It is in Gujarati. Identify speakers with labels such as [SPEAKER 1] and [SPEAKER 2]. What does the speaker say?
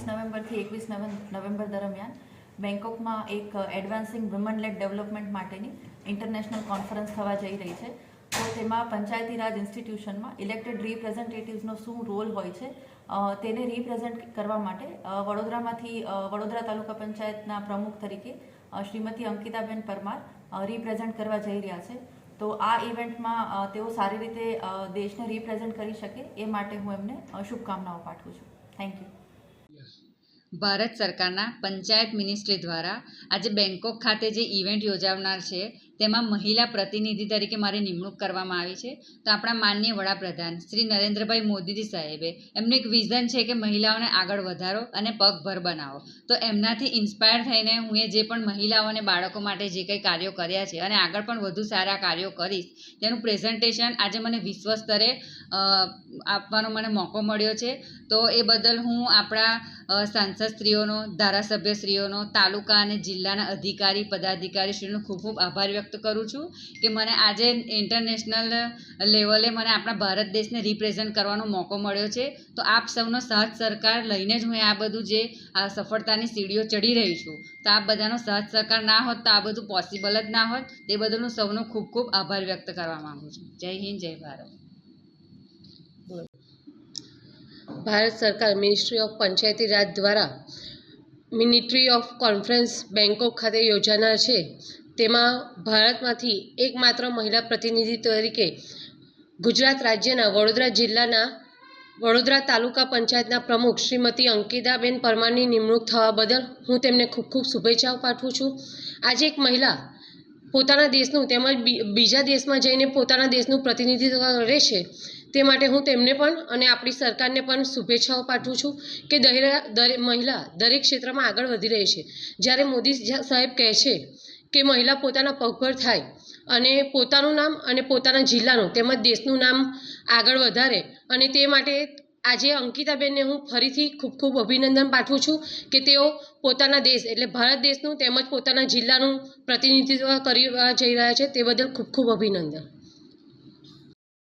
[SPEAKER 1] નવેમ્બરથી 21 નવેમ્બર દરમિયાન બેંકોકમાં એક એડવાન્સિંગ વુમન લેડ ડેવલપમેન્ટ માટેની ઇન્ટરનેશનલ કોન્ફરન્સ થવા જઈ રહી છે. તો તેમાં પંચાયતી રાજ ઇન્સ્ટિટ્યુશનમાં ઇલેક્ટેડ રિપ્રેઝેન્ટેટિવ્સનો શું રોલ હોય છે તેને રિપ્રેઝેન્ટ કરવા માટે વડોદરા તાલુકા પંચાયતના પ્રમુખ તરીકે શ્રીમતી અંકિતાબેન પરમાર રિપ્રેઝેન્ટ કરવા જઈ રહ્યા છે. તો આ ઇવેન્ટમાં તેઓ સારી રીતે દેશને રિપ્રેઝેન્ટ કરી શકે એ માટે હું એમને શુભકામનાઓ પાઠવું છું. Thank you.
[SPEAKER 2] ભારત સરકારના પંચાયત મિનિસ્ટ્રી દ્વારા આજે બેંકોક ખાતે જે ઇવેન્ટ યોજાનાર છે તેમાં મહિલા પ્રતિનિધિ તરીકે મારી નિમણૂક કરવામાં આવી છે. તો આપણા માનનીય વડાપ્રધાન શ્રી નરેન્દ્રભાઈ મોદીજી સાહેબે એમનું એક વિઝન છે કે મહિલાઓને આગળ વધારો અને પગભર બનાવો. તો એમનાથી ઇન્સ્પાયર થઈને હું જે પણ મહિલાઓ અને બાળકો માટે જે કંઈ કાર્યો કર્યા છે અને આગળ પણ વધુ સારા કાર્યો કરીશ તેનું પ્રેઝન્ટેશન આજે મને વિશ્વ સ્તરે આપવાનો મને મોકો મળ્યો છે. તો એ બદલ હું આપણા સાંસદ શ્રીઓનો, ધારાસભ્ય શ્રીઓનો, તાલુકા અને જિલ્લાના અધિકારી પદાધિકારી શ્રીનો ખૂબ ખૂબ આભાર વ્યક્ત કરું છું કે મને આજે ઇન્ટરનેશનલ લેવલે મને આપણા ભારત દેશને રિપ્રેઝેન્ટ કરવાનો મોકો મળ્યો છે. તો આપ સૌનો સાથ સરકાર લઈને જ હું આ બધું જે આ સફળતાની સીડીઓ ચડી રહી છું. તો આપ બધાનો સાથ સરકાર ના હોત તો આ બધું પોસિબલ જ ના હોત. તે બદલ હું સૌનો ખૂબ ખૂબ આભાર વ્યક્ત કરવા માગું છું. જય હિન્દ, જય ભારત.
[SPEAKER 3] ભારત સરકાર મિનિસ્ટ્રી ઓફ પંચાયતી રાજ દ્વારા મિનિસ્ટ્રી ઓફ કોન્ફરન્સ બેંકોક ખાતે યોજાનાર છે. તેમાં ભારતમાંથી એકમાત્ર મહિલા પ્રતિનિધિ તરીકે ગુજરાત રાજ્યના વડોદરા જિલ્લાના વડોદરા તાલુકા પંચાયતના પ્રમુખ શ્રીમતી અંકિતાબેન પરમારની નિમણૂક થવા બદલ હું તેમને ખૂબ ખૂબ શુભેચ્છાઓ પાઠવું છું. આજે એક મહિલા પોતાના દેશનું તેમજ બીજા દેશમાં જઈને પોતાના દેશનું પ્રતિનિધિત્વ કરે છે. તે માટે હું તેમને પણ અને આપણી સરકારને પણ શુભેચ્છાઓ પાઠવું છું કે મહિલા દરેક ક્ષેત્રમાં આગળ વધી રહી છે. જ્યારે મોદી સાહેબ કહે છે કે મહિલા પોતાના પગભર થાય અને પોતાનું નામ અને પોતાના જિલ્લાનું તેમજ દેશનું નામ આગળ વધારે, અને તે માટે આજે અંકિતાબેનને હું ફરીથી ખૂબ ખૂબ અભિનંદન પાઠવું છું કે તેઓ પોતાના દેશ એટલે ભારત દેશનું તેમજ પોતાના જિલ્લાનું પ્રતિનિધિત્વ કરવા જઈ રહ્યા છે. તે બદલ ખૂબ ખૂબ અભિનંદન.